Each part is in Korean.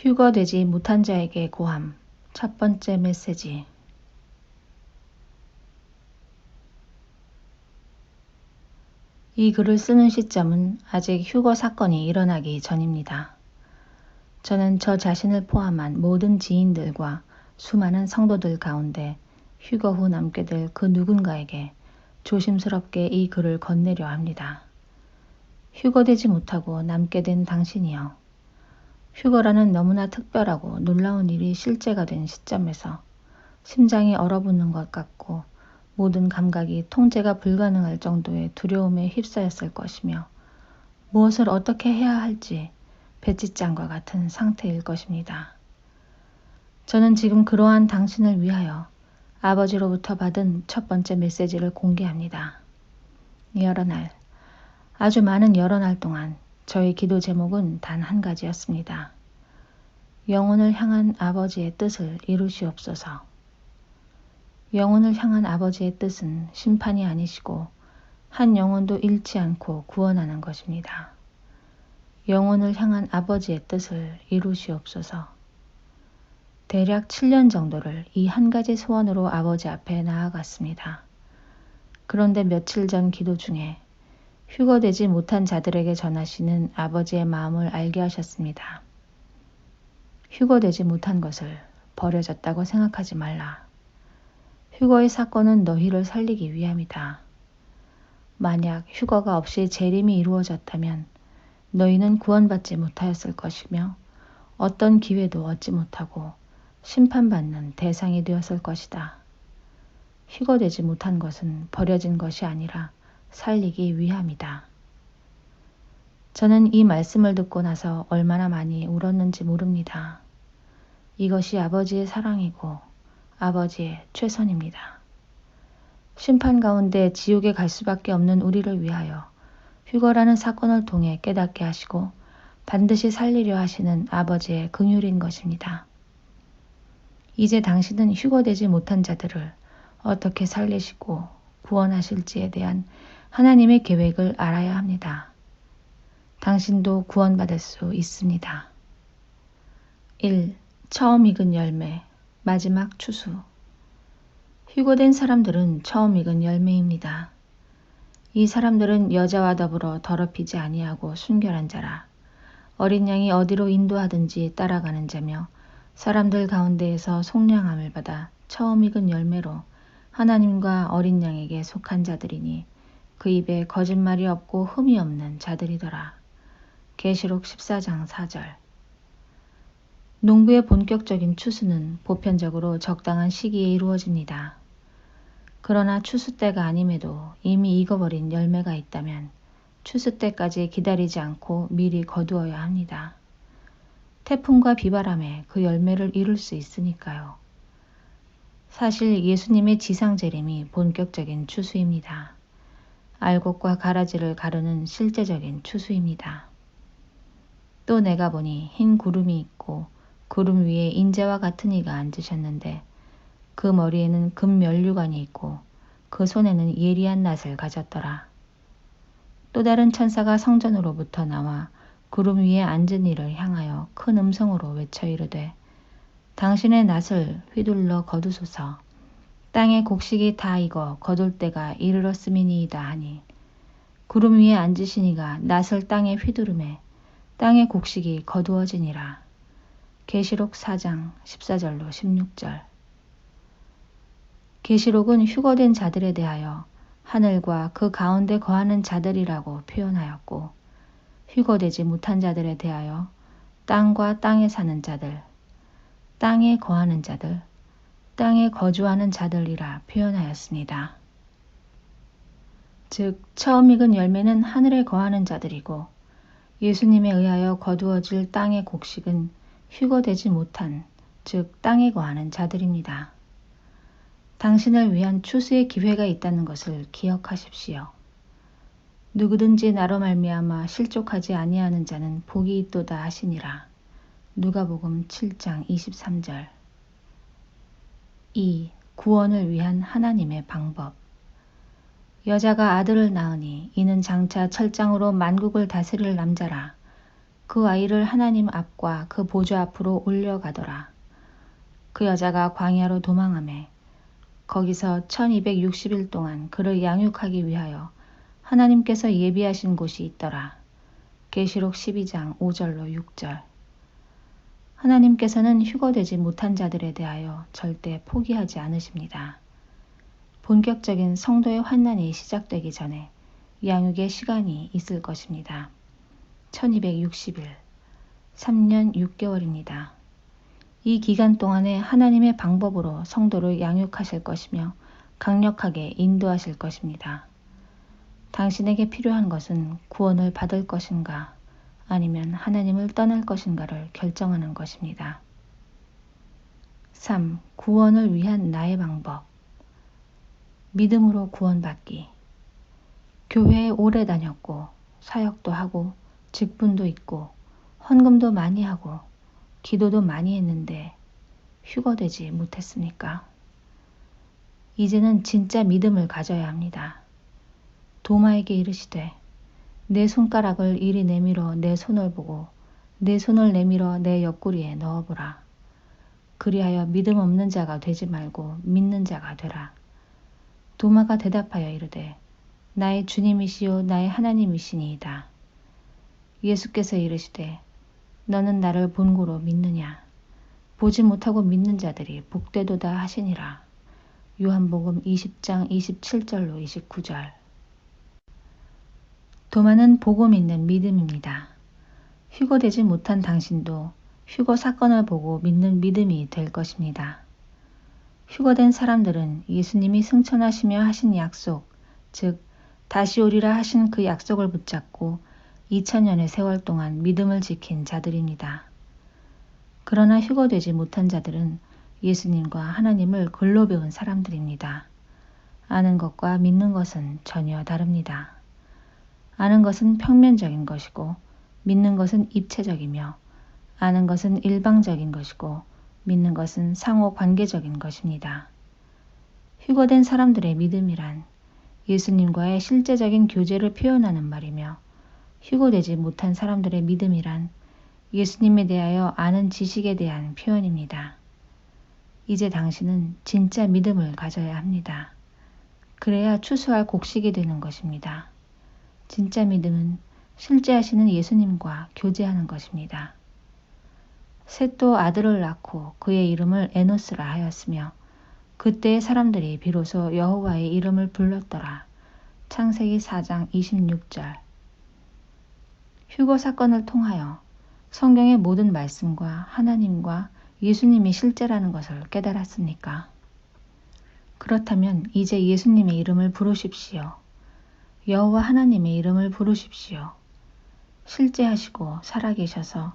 휴거되지 못한 자에게 고함. 첫 번째 메시지. 이 글을 쓰는 시점은 아직 휴거 사건이 일어나기 전입니다. 저는 저 자신을 포함한 모든 지인들과 수많은 성도들 가운데 휴거 후 남게 될 그 누군가에게 조심스럽게 이 글을 건네려 합니다. 휴거되지 못하고 남게 된 당신이여. 휴거라는 너무나 특별하고 놀라운 일이 실제가 된 시점에서 심장이 얼어붙는 것 같고 모든 감각이 통제가 불가능할 정도의 두려움에 휩싸였을 것이며 무엇을 어떻게 해야 할지 배짓장과 같은 상태일 것입니다. 저는 지금 그러한 당신을 위하여 아버지로부터 받은 첫 번째 메시지를 공개합니다. 여러 날, 아주 많은 여러 날 동안 저의 기도 제목은 단 한 가지였습니다. 영혼을 향한 아버지의 뜻을 이루시옵소서. 영혼을 향한 아버지의 뜻은 심판이 아니시고 한 영혼도 잃지 않고 구원하는 것입니다. 영혼을 향한 아버지의 뜻을 이루시옵소서. 대략 7년 정도를 이 한 가지 소원으로 아버지 앞에 나아갔습니다. 그런데 며칠 전 기도 중에 휴거되지 못한 자들에게 전하시는 아버지의 마음을 알게 하셨습니다. 휴거되지 못한 것을 버려졌다고 생각하지 말라. 휴거의 사건은 너희를 살리기 위함이다. 만약 휴거가 없이 재림이 이루어졌다면 너희는 구원받지 못하였을 것이며 어떤 기회도 얻지 못하고 심판받는 대상이 되었을 것이다. 휴거되지 못한 것은 버려진 것이 아니라 살리기 위함이다. 저는 이 말씀을 듣고 나서 얼마나 많이 울었는지 모릅니다. 이것이 아버지의 사랑이고 아버지의 최선입니다. 심판 가운데 지옥에 갈 수밖에 없는 우리를 위하여 휴거라는 사건을 통해 깨닫게 하시고 반드시 살리려 하시는 아버지의 긍휼인 것입니다. 이제 당신은 휴거되지 못한 자들을 어떻게 살리시고 구원하실지에 대한 하나님의 계획을 알아야 합니다. 당신도 구원받을 수 있습니다. 1. 처음 익은 열매, 마지막 추수. 휴거된 사람들은 처음 익은 열매입니다. 이 사람들은 여자와 더불어 더럽히지 아니하고 순결한 자라. 어린 양이 어디로 인도하든지 따라가는 자며 사람들 가운데에서 속량함을 받아 처음 익은 열매로 하나님과 어린 양에게 속한 자들이니 그 입에 거짓말이 없고 흠이 없는 자들이더라. 계시록 14장 4절. 농부의 본격적인 추수는 보편적으로 적당한 시기에 이루어집니다. 그러나 추수 때가 아님에도 이미 익어버린 열매가 있다면 추수 때까지 기다리지 않고 미리 거두어야 합니다. 태풍과 비바람에 그 열매를 이룰 수 있으니까요. 사실 예수님의 지상 재림이 본격적인 추수입니다. 알곡과 가라지를 가르는 실제적인 추수입니다. 또 내가 보니 흰 구름이 있고 구름 위에 인자와 같은 이가 앉으셨는데 그 머리에는 금면류관이 있고 그 손에는 예리한 낫을 가졌더라. 또 다른 천사가 성전으로부터 나와 구름 위에 앉은 이를 향하여 큰 음성으로 외쳐 이르되 당신의 낫을 휘둘러 거두소서. 땅의 곡식이 다 익어 거둘 때가 이르렀음이니이다 하니 구름 위에 앉으신 이가 낫을 땅에 휘두르매 땅의 곡식이 거두어지니라. 계시록 4장 14절로 16절. 계시록은 휴거된 자들에 대하여 하늘과 그 가운데 거하는 자들이라고 표현하였고 휴거되지 못한 자들에 대하여 땅과 땅에 사는 자들, 땅에 거하는 자들, 땅에 거주하는 자들이라 표현하였습니다. 즉 처음 익은 열매는 하늘에 거하는 자들이고 예수님에 의하여 거두어질 땅의 곡식은 휴거되지 못한, 즉 땅에 거하는 자들입니다. 당신을 위한 추수의 기회가 있다는 것을 기억하십시오. 누구든지 나로 말미암아 실족하지 아니하는 자는 복이 있도다 하시니라. 누가복음 7장 23절. 2. 구원을 위한 하나님의 방법. 여자가 아들을 낳으니 이는 장차 철장으로 만국을 다스릴 남자라. 그 아이를 하나님 앞과 그 보좌 앞으로 올려가더라. 그 여자가 광야로 도망하매 거기서 1260일 동안 그를 양육하기 위하여 하나님께서 예비하신 곳이 있더라. 계시록 12장 5절로 6절. 하나님께서는 휴거되지 못한 자들에 대하여 절대 포기하지 않으십니다. 본격적인 성도의 환난이 시작되기 전에 양육의 시간이 있을 것입니다. 1260일, 3년 6개월입니다. 이 기간 동안에 하나님의 방법으로 성도를 양육하실 것이며 강력하게 인도하실 것입니다. 당신에게 필요한 것은 구원을 받을 것인가 아니면 하나님을 떠날 것인가를 결정하는 것입니다. 3. 구원을 위한 나의 방법. 믿음으로 구원받기. 교회에 오래 다녔고 사역도 하고 직분도 있고 헌금도 많이 하고 기도도 많이 했는데 휴거되지 못했습니까? 이제는 진짜 믿음을 가져야 합니다. 도마에게 이르시되 내 손가락을 이리 내밀어 내 손을 보고 내 손을 내밀어 내 옆구리에 넣어보라. 그리하여 믿음 없는 자가 되지 말고 믿는 자가 되라. 도마가 대답하여 이르되 나의 주님이시요 나의 하나님이시니이다. 예수께서 이르시되 너는 나를 본고로 믿느냐? 보지 못하고 믿는 자들이 복되도다 하시니라. 요한복음 20장 27절로 29절. 도마는 보고 믿는 믿음입니다. 휴거되지 못한 당신도 휴거 사건을 보고 믿는 믿음이 될 것입니다. 휴거된 사람들은 예수님이 승천하시며 하신 약속, 즉 다시 오리라 하신 그 약속을 붙잡고 2000년의 세월 동안 믿음을 지킨 자들입니다. 그러나 휴거되지 못한 자들은 예수님과 하나님을 글로 배운 사람들입니다. 아는 것과 믿는 것은 전혀 다릅니다. 아는 것은 평면적인 것이고 믿는 것은 입체적이며 아는 것은 일방적인 것이고 믿는 것은 상호 관계적인 것입니다. 휴거된 사람들의 믿음이란 예수님과의 실제적인 교제를 표현하는 말이며 휴거되지 못한 사람들의 믿음이란 예수님에 대하여 아는 지식에 대한 표현입니다. 이제 당신은 진짜 믿음을 가져야 합니다. 그래야 추수할 곡식이 되는 것입니다. 진짜 믿음은 실제 하시는 예수님과 교제하는 것입니다. 셋도 아들을 낳고 그의 이름을 에노스라 하였으며 그때의 사람들이 비로소 여호와의 이름을 불렀더라. 창세기 4장 26절. 휴거 사건을 통하여 성경의 모든 말씀과 하나님과 예수님이 실제라는 것을 깨달았습니까? 그렇다면 이제 예수님의 이름을 부르십시오. 여호와 하나님의 이름을 부르십시오. 실제하시고 살아계셔서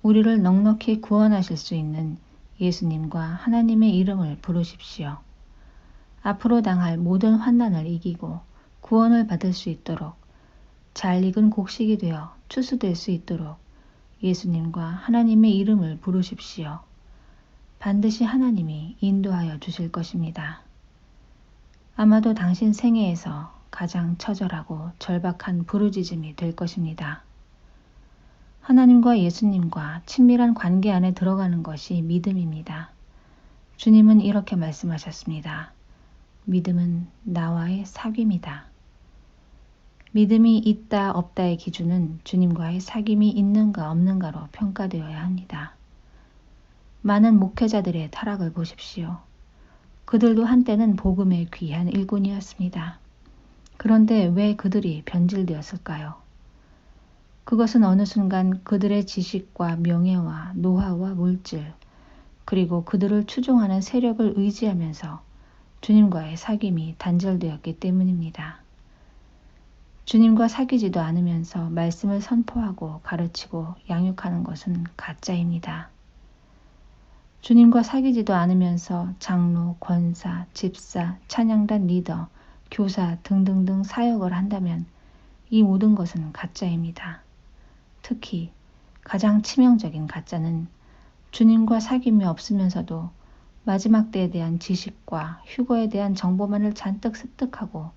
우리를 넉넉히 구원하실 수 있는 예수님과 하나님의 이름을 부르십시오. 앞으로 당할 모든 환난을 이기고 구원을 받을 수 있도록 잘 익은 곡식이 되어 추수될 수 있도록 예수님과 하나님의 이름을 부르십시오. 반드시 하나님이 인도하여 주실 것입니다. 아마도 당신 생애에서 가장 처절하고 절박한 부르짖음이 될 것입니다. 하나님과 예수님과 친밀한 관계 안에 들어가는 것이 믿음입니다. 주님은 이렇게 말씀하셨습니다. 믿음은 나와의 사귐이다. 믿음이 있다 없다의 기준은 주님과의 사귐이 있는가 없는가로 평가되어야 합니다. 많은 목회자들의 타락을 보십시오. 그들도 한때는 복음의 귀한 일꾼이었습니다. 그런데 왜 그들이 변질되었을까요? 그것은 어느 순간 그들의 지식과 명예와 노하우와 물질, 그리고 그들을 추종하는 세력을 의지하면서 주님과의 사귐이 단절되었기 때문입니다. 주님과 사귀지도 않으면서 말씀을 선포하고 가르치고 양육하는 것은 가짜입니다. 주님과 사귀지도 않으면서 장로, 권사, 집사, 찬양단 리더, 교사 등등등 사역을 한다면 이 모든 것은 가짜입니다. 특히 가장 치명적인 가짜는 주님과 사귐이 없으면서도 마지막 때에 대한 지식과 휴거에 대한 정보만을 잔뜩 습득하고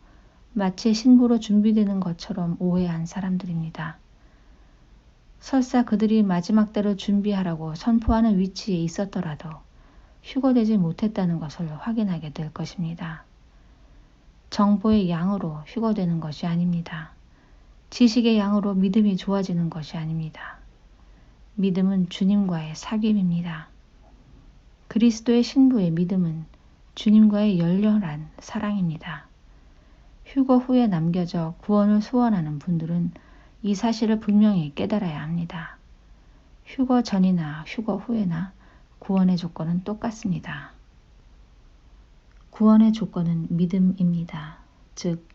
마치 신부로 준비되는 것처럼 오해한 사람들입니다. 설사 그들이 마지막 때를 준비하라고 선포하는 위치에 있었더라도 휴거되지 못했다는 것을 확인하게 될 것입니다. 정보의 양으로 휴거되는 것이 아닙니다. 지식의 양으로 믿음이 좋아지는 것이 아닙니다. 믿음은 주님과의 사귐입니다. 그리스도의 신부의 믿음은 주님과의 열렬한 사랑입니다. 휴거 후에 남겨져 구원을 소원하는 분들은 이 사실을 분명히 깨달아야 합니다. 휴거 전이나 휴거 후에나 구원의 조건은 똑같습니다. 구원의 조건은 믿음입니다. 즉,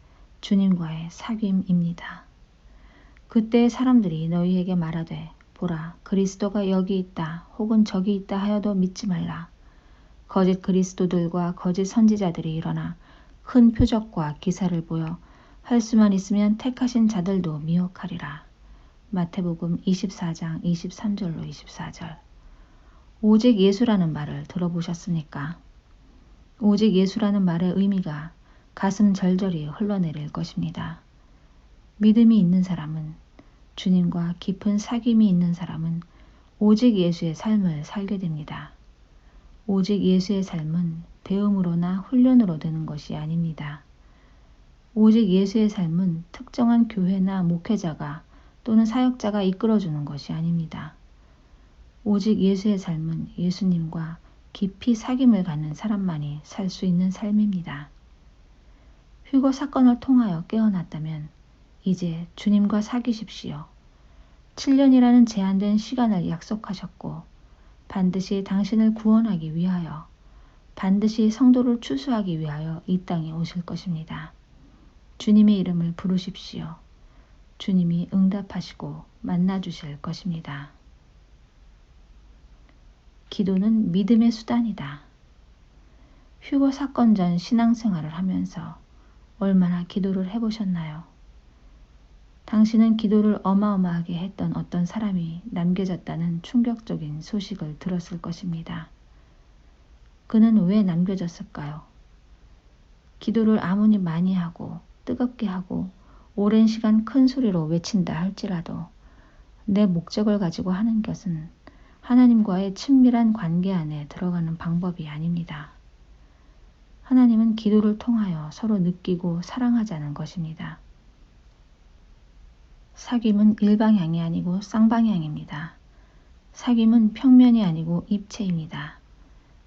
주님과의 사귐입니다. 그때 사람들이 너희에게 말하되 보라, 그리스도가 여기 있다 혹은 저기 있다 하여도 믿지 말라. 거짓 그리스도들과 거짓 선지자들이 일어나 큰 표적과 기사를 보여 할 수만 있으면 택하신 자들도 미혹하리라. 마태복음 24장 23절로 24절. 오직 예수라는 말을 들어보셨습니까? 오직 예수라는 말의 의미가 가슴 절절히 흘러내릴 것입니다. 믿음이 있는 사람은, 주님과 깊은 사귐이 있는 사람은 오직 예수의 삶을 살게 됩니다. 오직 예수의 삶은 배움으로나 훈련으로 되는 것이 아닙니다. 오직 예수의 삶은 특정한 교회나 목회자가 또는 사역자가 이끌어주는 것이 아닙니다. 오직 예수의 삶은 예수님과 깊이 사귐을 갖는 사람만이 살 수 있는 삶입니다. 휴거 사건을 통하여 깨어났다면 이제 주님과 사귀십시오. 7년이라는 제한된 시간을 약속하셨고 반드시 당신을 구원하기 위하여, 반드시 성도를 추수하기 위하여 이 땅에 오실 것입니다. 주님의 이름을 부르십시오. 주님이 응답하시고 만나주실 것입니다. 기도는 믿음의 수단이다. 휴거 사건 전 신앙생활을 하면서 얼마나 기도를 해보셨나요? 당신은 기도를 어마어마하게 했던 어떤 사람이 남겨졌다는 충격적인 소식을 들었을 것입니다. 그는 왜 남겨졌을까요? 기도를 아무리 많이 하고 뜨겁게 하고 오랜 시간 큰 소리로 외친다 할지라도 내 목적을 가지고 하는 것은 하나님과의 친밀한 관계 안에 들어가는 방법이 아닙니다. 하나님은 기도를 통하여 서로 느끼고 사랑하자는 것입니다. 사귐은 일방향이 아니고 쌍방향입니다. 사귐은 평면이 아니고 입체입니다.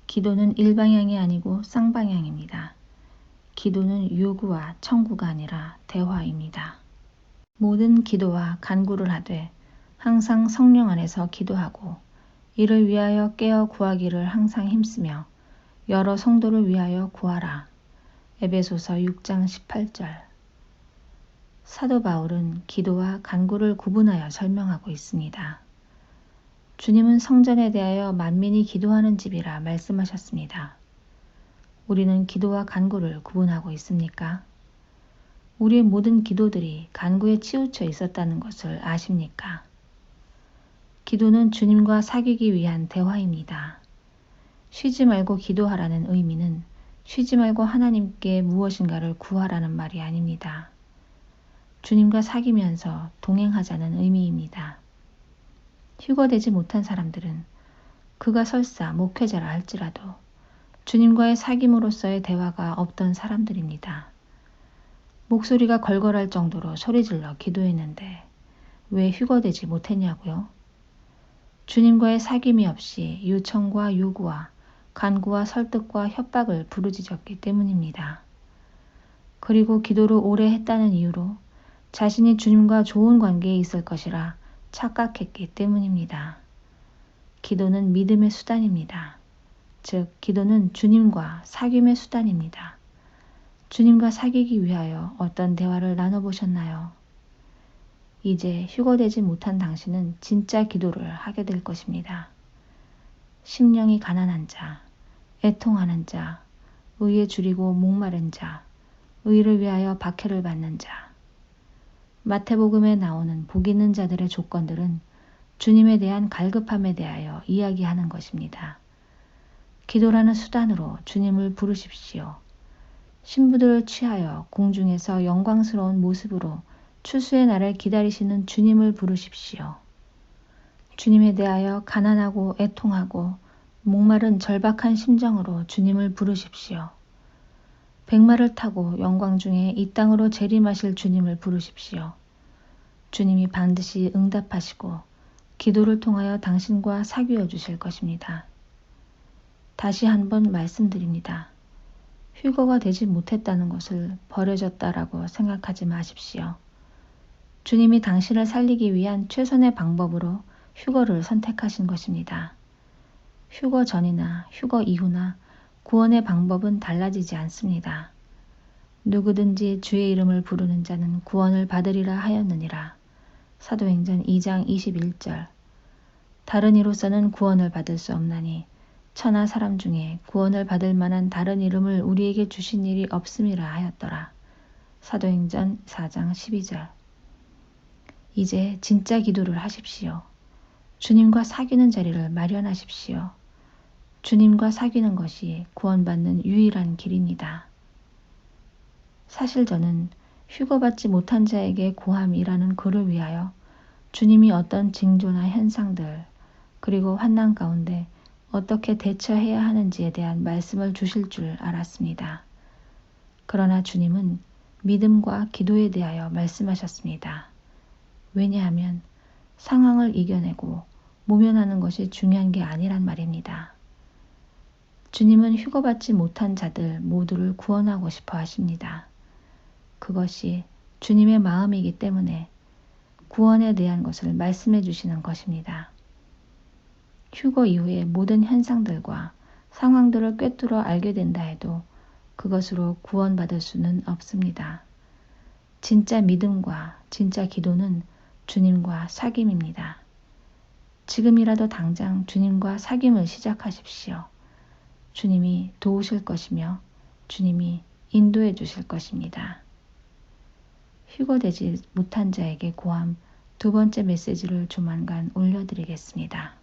기도는 일방향이 아니고 쌍방향입니다. 기도는 요구와 청구가 아니라 대화입니다. 모든 기도와 간구를 하되 항상 성령 안에서 기도하고 이를 위하여 깨어 구하기를 항상 힘쓰며 여러 성도를 위하여 구하라. 에베소서 6장 18절. 사도 바울은 기도와 간구를 구분하여 설명하고 있습니다. 주님은 성전에 대하여 만민이 기도하는 집이라 말씀하셨습니다. 우리는 기도와 간구를 구분하고 있습니까? 우리의 모든 기도들이 간구에 치우쳐 있었다는 것을 아십니까? 기도는 주님과 사귀기 위한 대화입니다. 쉬지 말고 기도하라는 의미는 쉬지 말고 하나님께 무엇인가를 구하라는 말이 아닙니다. 주님과 사귀면서 동행하자는 의미입니다. 휴거되지 못한 사람들은 그가 설사 목회자라 할지라도 주님과의 사귐으로서의 대화가 없던 사람들입니다. 목소리가 걸걸할 정도로 소리질러 기도했는데 왜 휴거되지 못했냐고요? 주님과의 사귐이 없이 요청과 요구와 간구와 설득과 협박을 부르짖었기 때문입니다. 그리고 기도를 오래 했다는 이유로 자신이 주님과 좋은 관계에 있을 것이라 착각했기 때문입니다. 기도는 믿음의 수단입니다. 즉, 기도는 주님과 사귐의 수단입니다. 주님과 사귀기 위하여 어떤 대화를 나눠보셨나요? 이제 휴거되지 못한 당신은 진짜 기도를 하게 될 것입니다. 심령이 가난한 자, 애통하는 자, 의에 줄이고 목마른 자, 의를 위하여 박해를 받는 자. 마태복음에 나오는 복 있는 자들의 조건들은 주님에 대한 갈급함에 대하여 이야기하는 것입니다. 기도라는 수단으로 주님을 부르십시오. 신부들을 취하여 공중에서 영광스러운 모습으로 추수의 날을 기다리시는 주님을 부르십시오. 주님에 대하여 가난하고 애통하고 목마른 절박한 심정으로 주님을 부르십시오. 백마를 타고 영광 중에 이 땅으로 재림하실 주님을 부르십시오. 주님이 반드시 응답하시고 기도를 통하여 당신과 사귀어 주실 것입니다. 다시 한번 말씀드립니다. 휴거가 되지 못했다는 것을 버려졌다라고 생각하지 마십시오. 주님이 당신을 살리기 위한 최선의 방법으로 휴거를 선택하신 것입니다. 휴거 전이나 휴거 이후나 구원의 방법은 달라지지 않습니다. 누구든지 주의 이름을 부르는 자는 구원을 받으리라 하였느니라. 사도행전 2장 21절. 다른 이로서는 구원을 받을 수 없나니 천하 사람 중에 구원을 받을 만한 다른 이름을 우리에게 주신 일이 없음이라 하였더라. 사도행전 4장 12절. 이제 진짜 기도를 하십시오. 주님과 사귀는 자리를 마련하십시오. 주님과 사귀는 것이 구원받는 유일한 길입니다. 사실 저는 휴거받지 못한 자에게 고함이라는 글을 위하여 주님이 어떤 징조나 현상들 그리고 환난 가운데 어떻게 대처해야 하는지에 대한 말씀을 주실 줄 알았습니다. 그러나 주님은 믿음과 기도에 대하여 말씀하셨습니다. 왜냐하면 상황을 이겨내고 모면하는 것이 중요한 게 아니란 말입니다. 주님은 휴거받지 못한 자들 모두를 구원하고 싶어 하십니다. 그것이 주님의 마음이기 때문에 구원에 대한 것을 말씀해 주시는 것입니다. 휴거 이후의 모든 현상들과 상황들을 꿰뚫어 알게 된다 해도 그것으로 구원받을 수는 없습니다. 진짜 믿음과 진짜 기도는 주님과 사귐입니다. 지금이라도 당장 주님과 사귐을 시작하십시오. 주님이 도우실 것이며 주님이 인도해 주실 것입니다. 휴거되지 못한 자에게 고함 두 번째 메시지를 조만간 올려드리겠습니다.